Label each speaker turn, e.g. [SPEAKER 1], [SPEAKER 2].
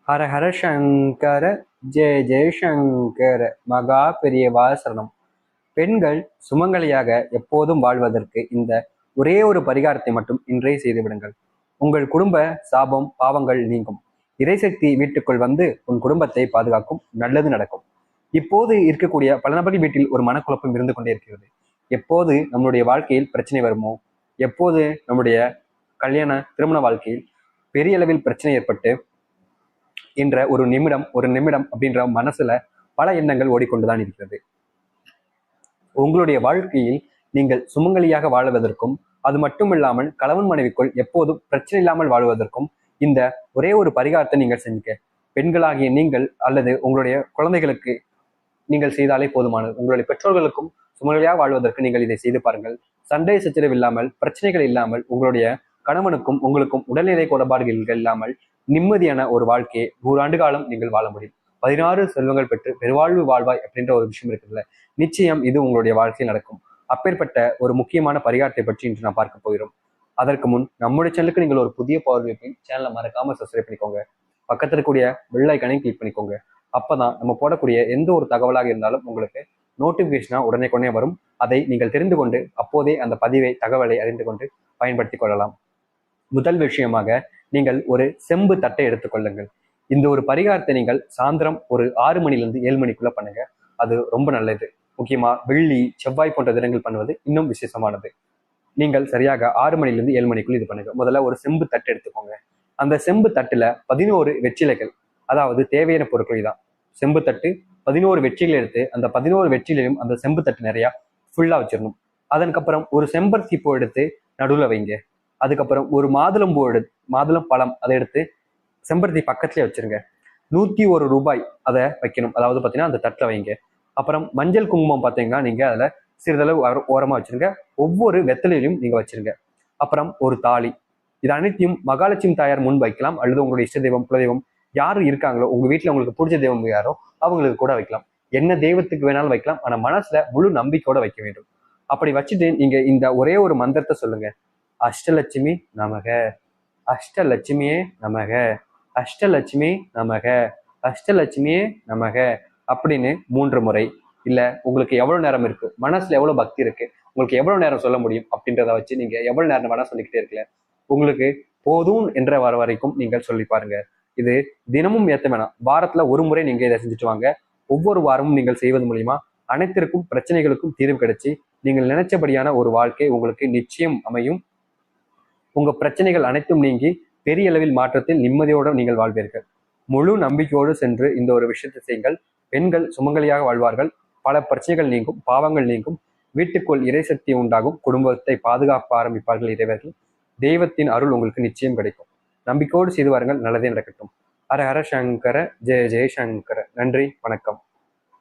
[SPEAKER 1] ஹர ஹர சங்கர ஜெய ஜெயசங்கர மகா பெரியவா சரணம். பெண்கள் சுமங்கலியாக எப்போதும் வாழ்வதற்கு இந்த ஒரே ஒரு பரிகாரத்தை மட்டும் இன்றே செய்துவிடுங்கள். உங்கள் குடும்ப சாபம் பாவங்கள் நீங்கும். இறைசக்தி வீட்டுக்குள் வந்து உன் குடும்பத்தை பாதுகாக்கும். நல்லது நடக்கும். இப்போது இருக்கக்கூடிய பல நபர்கள் வீட்டில் ஒரு மனக்குழப்பம் இருந்து கொண்டே இருக்கிறது. எப்போது நம்முடைய வாழ்க்கையில் பிரச்சனை வருமோ, எப்போது நம்முடைய திருமண வாழ்க்கையில் பெரிய அளவில் பிரச்சனை ஏற்பட்டு என்ற ஒரு நிமிடம் அப்படின்ற மனசுல பல எண்ணங்கள் ஓடிக்கொண்டுதான் இருக்கிறது. உங்களுடைய வாழ்க்கையில் நீங்கள் சுமங்கலியாக வாழ்வதற்கும், அது மட்டும் இல்லாமல் கணவன் மனைவிக்குள் எப்போதும் பிரச்சனை இல்லாமல் வாழ்வதற்கும் இந்த ஒரே ஒரு பரிகாரத்தை நீங்கள் செஞ்சுக்க. பெண்களாகிய நீங்கள் அல்லது உங்களுடைய குழந்தைகளுக்கு நீங்கள் செய்தாலே போதுமானது. உங்களுடைய பெற்றோர்களுக்கும் சுமங்கலியாக வாழ்வதற்கு நீங்கள் இதை செய்து பாருங்கள். சண்டை சச்சரவு இல்லாமல், பிரச்சனைகள் இல்லாமல், உங்களுடைய கணவனுக்கும் உங்களுக்கும் உடல்நிலை குறைபாடுகள் இல்லாமல் நிம்மதியான ஒரு வாழ்க்கையை 100 ஆண்டு காலம் நீங்கள் வாழ முடியும். 16 செல்வங்கள் பெற்று பெருவாழ்வு வாழ்வாய் அப்படின்ற ஒரு விஷயம் இருக்குல்ல, நிச்சயம் இது உங்களுடைய வாழ்க்கையில் நடக்கும். அப்பேற்பட்ட ஒரு முக்கியமான பரிகாரத்தை பற்றி இன்று நான் பார்க்க போகிறோம். அதற்கு முன் நம்முடைய சேனலுக்கு நீங்கள் ஒரு புதிய பார்வையை சேனலை மறக்காம சப்ஸ்கிரைப் பண்ணிக்கோங்க. பக்கத்தில் இருக்கக்கூடிய பெல் ஐக்கானையும் கிளிக் பண்ணிக்கோங்க. அப்பதான் நம்ம போடக்கூடிய எந்த ஒரு தகவலாக இருந்தாலும் உங்களுக்கு நோட்டிபிகேஷனா உடனே வரும். அதை நீங்கள் தெரிந்து கொண்டு அப்போதே அந்த தகவலை அறிந்து கொண்டு பயன்படுத்திக் கொள்ளலாம். முதல் விஷயமாக நீங்கள் ஒரு செம்பு தட்டை எடுத்துக்கொள்ளுங்கள். இந்த ஒரு பரிகாரத்தை நீங்கள் சாயந்தரம் ஒரு 6 மணிலிருந்து 7 மணிக்குள்ள பண்ணுங்க. அது ரொம்ப நல்லது. முக்கியமா வெள்ளி, செவ்வாய் போன்ற தினங்கள் பண்ணுவது இன்னும் விசேஷமானது. நீங்கள் சரியாக 6 மணிலிருந்து 7 மணிக்குள்ள இது பண்ணுங்க. முதல்ல ஒரு செம்பு தட்டு எடுத்துக்கோங்க. அந்த செம்பு தட்டுல 11 வெற்றிலைகள், அதாவது தேவையான பொருட்கள் தான். செம்பு தட்டு 11 வெற்றிலை எடுத்து அந்த 11 வெற்றிலையும் அந்த செம்பு தட்டு நிறைய ஃபுல்லா வச்சிடணும். அதற்கப்புறம் ஒரு செம்பருத்தி பூ எடுத்து நடுவில் வைங்க. அதுக்கப்புறம் ஒரு மாதுளம் பழம் அதை எடுத்து செம்பருத்தி பக்கத்துலேயே வச்சிருங்க. 101 ரூபாய் அதை வைக்கணும். அதாவது பார்த்தீங்கன்னா அந்த தட்டில் வைங்க. அப்புறம் மஞ்சள் குங்குமம் பார்த்தீங்கன்னா நீங்கள் அதில் சிறிதளவு ஓரமாக வச்சிருங்க. ஒவ்வொரு வெத்தலையிலையும் நீங்கள் வச்சிருங்க. அப்புறம் ஒரு தாலி. இது அனைத்தையும் மகாலட்சுமி தாயார் முன் வைக்கலாம், அல்லது உங்களுடைய இஷ்ட தெய்வம், குலதெய்வம் யாரு இருக்காங்களோ, உங்க வீட்டில் உங்களுக்கு பிடிச்ச தெய்வம் யாரோ அவங்களுக்கு கூட வைக்கலாம். என்ன தெய்வத்துக்கு வேணாலும் வைக்கலாம், ஆனால் மனசுல முழு நம்பிக்கையோட வைக்க வேண்டும். அப்படி வச்சுட்டு நீங்க இந்த ஒரே ஒரு மந்திரத்தை சொல்லுங்க. அஷ்டலட்சுமி நமக, அஷ்டலட்சுமியே நமக, அஷ்டலட்சுமி நமக, அஷ்டலட்சுமியே நமக அப்படின்னு 3 முறை. இல்ல உங்களுக்கு எவ்வளவு நேரம் இருக்கு, மனசுல எவ்வளவு பக்தி இருக்கு, உங்களுக்கு எவ்வளவு நேரம் சொல்ல முடியும் அப்படின்றத வச்சு நீங்க எவ்வளவு நேரம் வேணா சொல்லிக்கிட்டே இருக்கல. உங்களுக்கு போதும் என்ற வர வரைக்கும் நீங்கள் சொல்லி பாருங்க. இது தினமும் ஏத்த வேணாம், வாரத்துல ஒரு முறை நீங்க இதை செஞ்சுட்டு வாங்க. ஒவ்வொரு வாரமும் நீங்கள் செய்வது மூலியமா அனைத்திற்கும் பிரச்சனைகளுக்கும் தீர்வு கிடைச்சி நீங்கள் நினைச்சபடியான ஒரு வாழ்க்கை உங்களுக்கு நிச்சயம் அமையும். உங்க பிரச்சனைகள் அனைத்தும் நீங்கி பெரிய அளவில் மாற்றத்தில் நிம்மதியோடு நீங்கள் வாழ்வீர்கள். முழு நம்பிக்கையோடு சென்று இந்த ஒரு விஷயத்தை செய்யுங்கள். பெண்கள் சுமங்கலியாக வாழ்வார்கள். பல பிரச்சனைகள் நீங்கும், பாவங்கள் நீங்கும், வீட்டுக்குள் இறைசக்தி உண்டாகும், குடும்பத்தை பாதுகாக்க ஆரம்பிப்பார்கள் இறைவர்கள். தெய்வத்தின் அருள் உங்களுக்கு நிச்சயம் கிடைக்கும். நம்பிக்கையோடு செய்து வாருங்கள். நல்லதே நடக்கட்டும். ஹர ஹர சங்கர ஜெய ஜெயசங்கர. நன்றி, வணக்கம்.